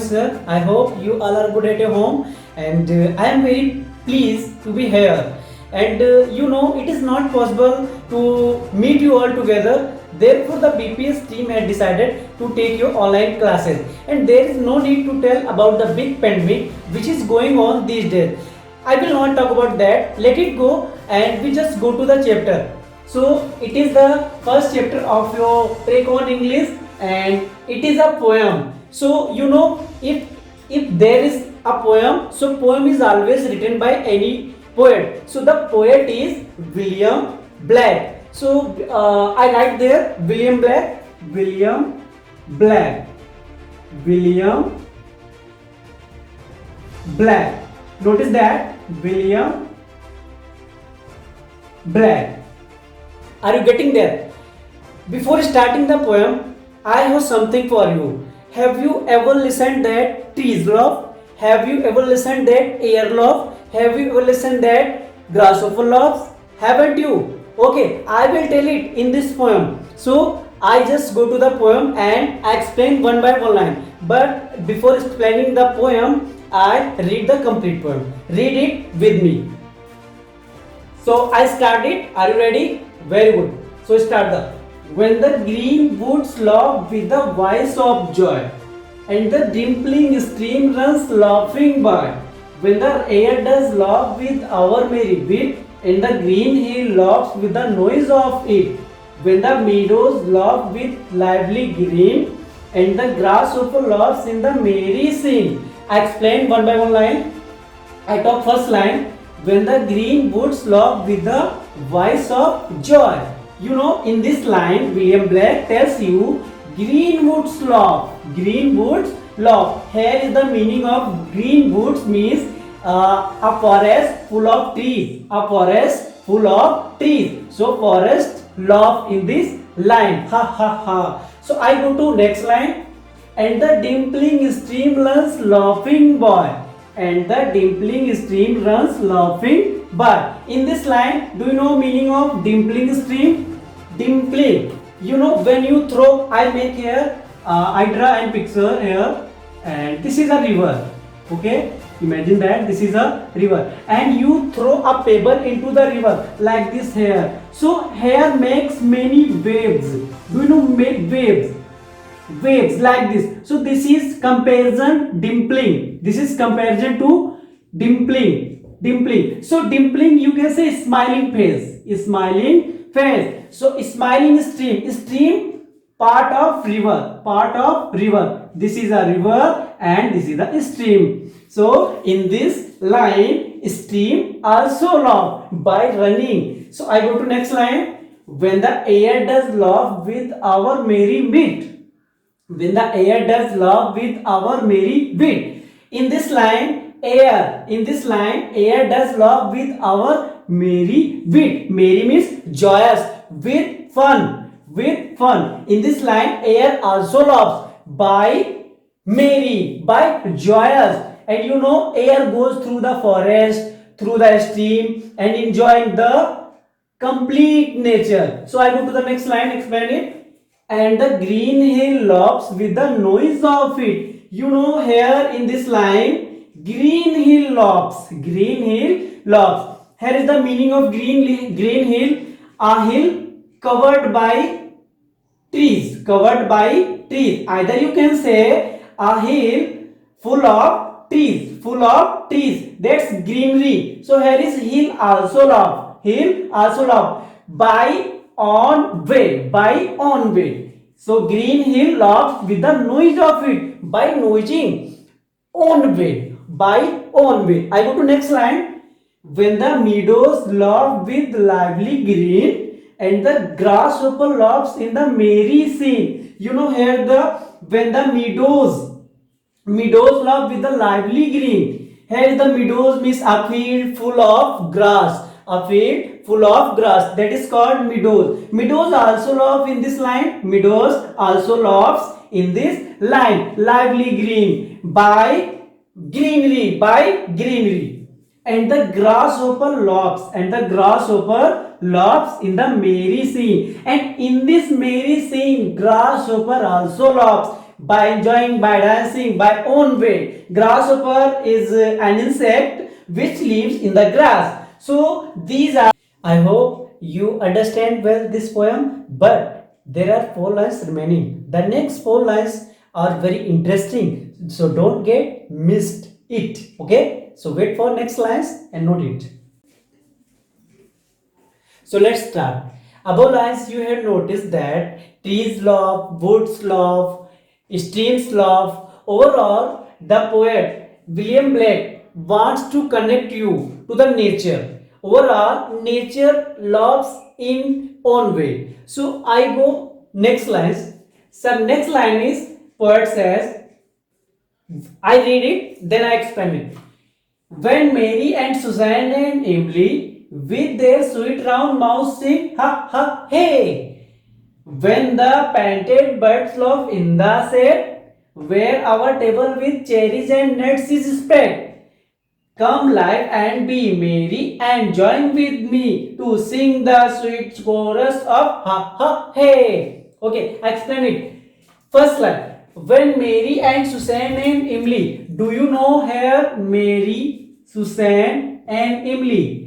sir. I hope you all are good at your home, and I am very pleased to be here. And it is not possible to meet you all together. Therefore, the BPS team had decided to take your online classes, and there is no need to tell about the big pandemic which is going on these days. I will not talk about that. Let it go, and we just go to the chapter. So it is the first chapter of your Precon English, and it is a poem. So if there is a poem, so poem is always written by any poet. So the poet is William Black. So I write there William Black, William Black, William Black. Notice that William Black. Are you getting there? Before starting the poem, I have something for you. Have you ever listened that trees laugh? Have you ever listened that air laugh? Have you ever listened that grasshopper laughs? Haven't you? Okay, I will tell it in this poem. So I just go to the poem and explain one by one line. But before explaining the poem, I read the complete poem. Read it with me. So I start it. Are you ready? Very good. So start the. When the green woods laugh with the voice of joy, and the dimpling stream runs laughing by, when the air does laugh with our merry beat, and the green hill laughs with the noise of it, when the meadows laugh with lively green, and the grasshopper laughs in the merry scene. I explain one by one line. I talk first line. When the green woods laugh with the voice of joy. In this line, William Black tells you green woods laugh. Green woods laugh. Here is the meaning of green woods means a forest full of trees. A forest full of trees. So forest laugh in this line. Ha ha ha. So I go to next line. And the dimpling stream runs laughing by. And the dimpling stream runs laughing by. In this line, do you know meaning of dimpling stream? Dimpling. When you throw, I make here, I draw and picture here, and this is a river. Okay, imagine that this is a river, and you throw a pebble into the river like this here. So here makes many waves. Do you know make waves? Waves like this. So this is comparison dimpling. This is comparison to dimpling. Dimpling. So dimpling you can say smiling face. Smiling face. So smiling stream. Stream part of river. Part of river. This is a river and this is the stream. So in this line stream also laugh by running. So I go to next line. When the air does laugh with our merry beat. When the air does laugh with our merry beat. In this line, air does laugh with our merry beat. Merry means joyous, with fun, In this line, air also laughs by merry, by joyous. And air goes through the forest, through the stream, and enjoying the complete nature. So I go to the next line, explain it. And the green hill laughs with the noise of it. Here in this line, green hill laughs. Green hill laughs. Here is the meaning of green hill. A hill covered by trees. Covered by trees. Either you can say a hill full of trees. Full of trees. That's greenery. So here is hill also laugh. Hill also laugh. By on way. So green hill laughs with the noise of it by noising on way. I go to next line. When the meadows laugh with lively green and the grasshopper laughs in the merry scene. Here when the meadows laugh with the lively green. Here the meadows means a field full of grass. A field full of grass, that is called meadows. Meadows also laugh in this line. Meadows also laughs in this line. Lively green by greenery. And the grasshopper laughs. In the merry scene. And in this merry scene, grasshopper also laughs. by enjoying, by dancing, by own way. Grasshopper is an insect which lives in the grass. So these are. I hope you understand well this poem, but there are four lines remaining. The next four lines are very interesting, so don't get missed it. Okay, so wait for next lines and note it. So let's start. Above lines, you have noticed that trees laugh, woods laugh, streams laugh. Overall, the poet William Blake wants to connect you to the nature. Overall, nature loves in own way. So I go next lines. So next line is poet says, I read it, then I explain it. When Mary and Susanne and Emily with their sweet round mouths sing ha ha hey. When the painted birds laugh in the shade, where our table with cherries and nuts is spread. Come live and be merry and join with me to sing the sweet chorus of ha ha hey. Okay, I explain it. First line. When Mary and Susanne and Emily, do you know here Mary, Susanne and Emily?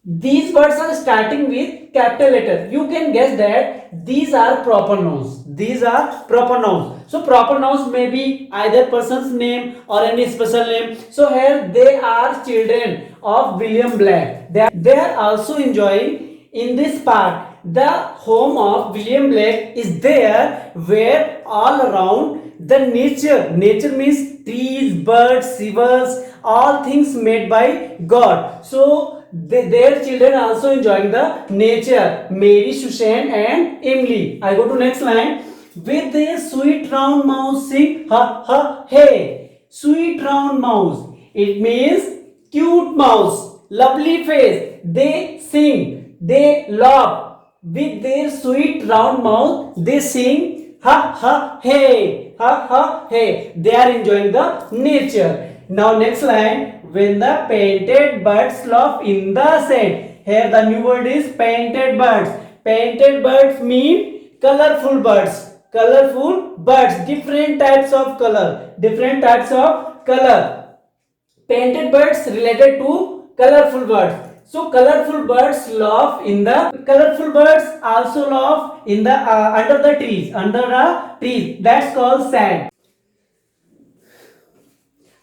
These words are starting with capital letter. You can guess that these are proper nouns. These are proper nouns. So proper nouns may be either person's name or any special name. So here they are children of William Blake. They are also enjoying in this part. The home of William Blake is there where all around the nature means trees, birds, rivers, all things made by God. So their children also enjoying the nature. Mary, Susanne and Emily. I go to next line. With their sweet round mouths sing ha ha hey. Sweet round mouths. It means cute mouths, lovely face. They sing, they laugh. With their sweet round mouth, they sing ha ha hey, ha ha hey. They are enjoying the nature. Now next line. When the painted birds laugh in the sand. Here the new word is painted birds. Painted birds mean colorful birds. Colorful birds. Different types of color. Different types of color. Painted birds related to colorful birds. So colorful birds laugh in the colorful birds also laugh in the under the trees. Under the trees. That's called sand.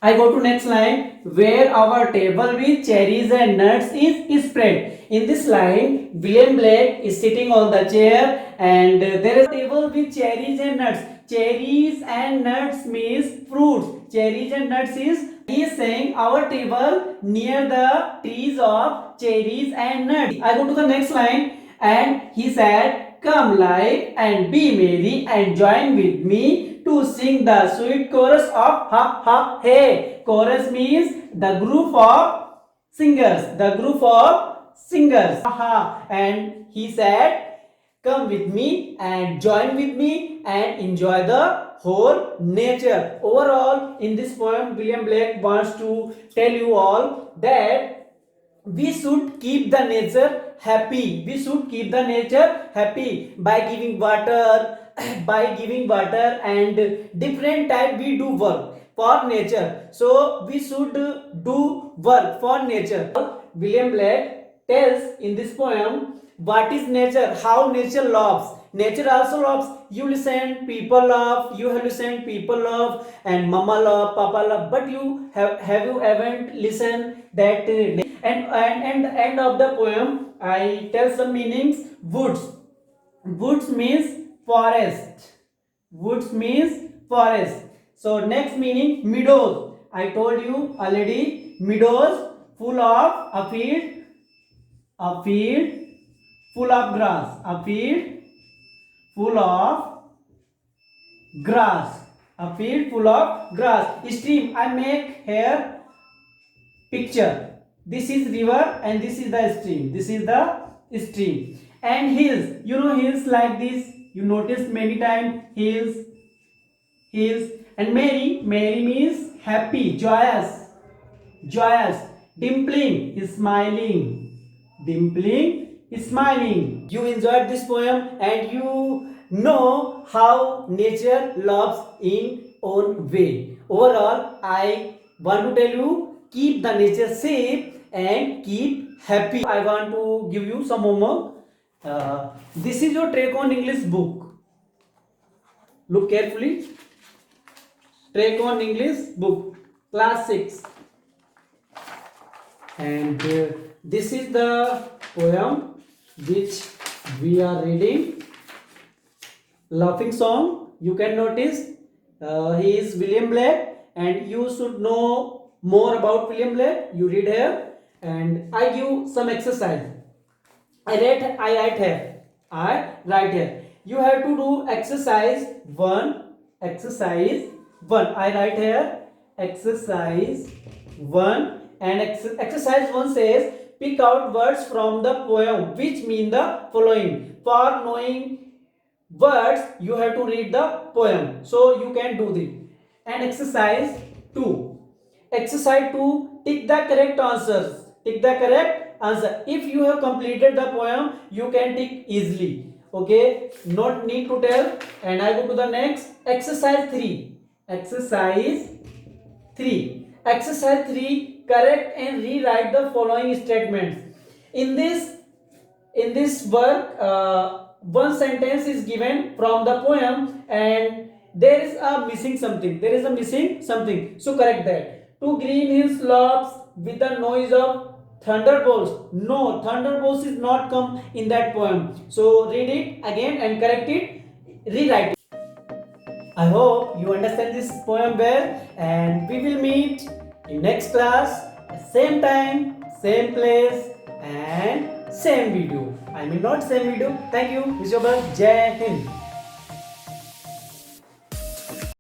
I go to next line where our table with cherries and nuts is spread. In this line, William Blake is sitting on the chair and there is a table with cherries and nuts. Cherries and nuts means fruits. Cherries and nuts is he is saying our table near the trees of cherries and nuts. I go to the next line and he said, come live and be merry and join with me to sing the sweet chorus of ha ha hey. Chorus means the group of singers. The group of singers. Ha ha. And he said, come with me and join with me and enjoy the whole nature. Overall, in this poem, William Blake wants to tell you all that we should keep the nature happy. We should keep the nature happy by giving water, by giving water and different type we do work for nature. So we should do work for nature. William Blake tells in this poem what is nature, how nature loves. Nature also loves. You listen, people love. You have listened, people love, and mama love, papa love. But you have you ever listened that? And the end of the poem, I tell some meanings. Woods. Woods means forest. Woods means forest. So next meaning meadows. I told you already. Meadows full of a field full of grass. A field full of grass. A field full of grass. Stream. I make here picture. This is river and this is the stream. This is the stream. And hills. You know hills like this. You noticed many times hills. Hills. And merry. Merry means happy, joyous. Joyous. Dimpling is smiling. Dimpling is smiling. You enjoyed this poem and you know how nature loves in own way. Overall, I want to tell you, keep the nature safe and keep happy. I want to give you some homework. This is your Take on English book. Look carefully. Take on English book, class 6. And this is the poem which we are reading. Laughing Song. You can notice he is William Blake, and you should know more about William Blake. You read here, and I give some exercise. I write here. I write here. You have to do exercise 1. Exercise 1. I write here exercise 1, and exercise 1 says pick out words from the poem which mean the following. For knowing words you have to read the poem, so you can do this. And exercise 2. Exercise 2, tick the correct answers. Tick the correct answer. If you have completed the poem, you can tick easily. Okay, not need to tell. And I go to the next. Exercise 3. Exercise 3. Exercise 3, correct and rewrite the following statements. In this work, one sentence is given from the poem, and there is a missing something. So correct that. To Green Hills slopes with the noise of thunderbolts. No, thunderbolts is not come in that poem. So read it again and correct it. Rewrite it. I hope you understand this poem well, and we will meet in next class, same time, same place, and same video. I mean not same video. Thank you. Wish you all Jai Hind.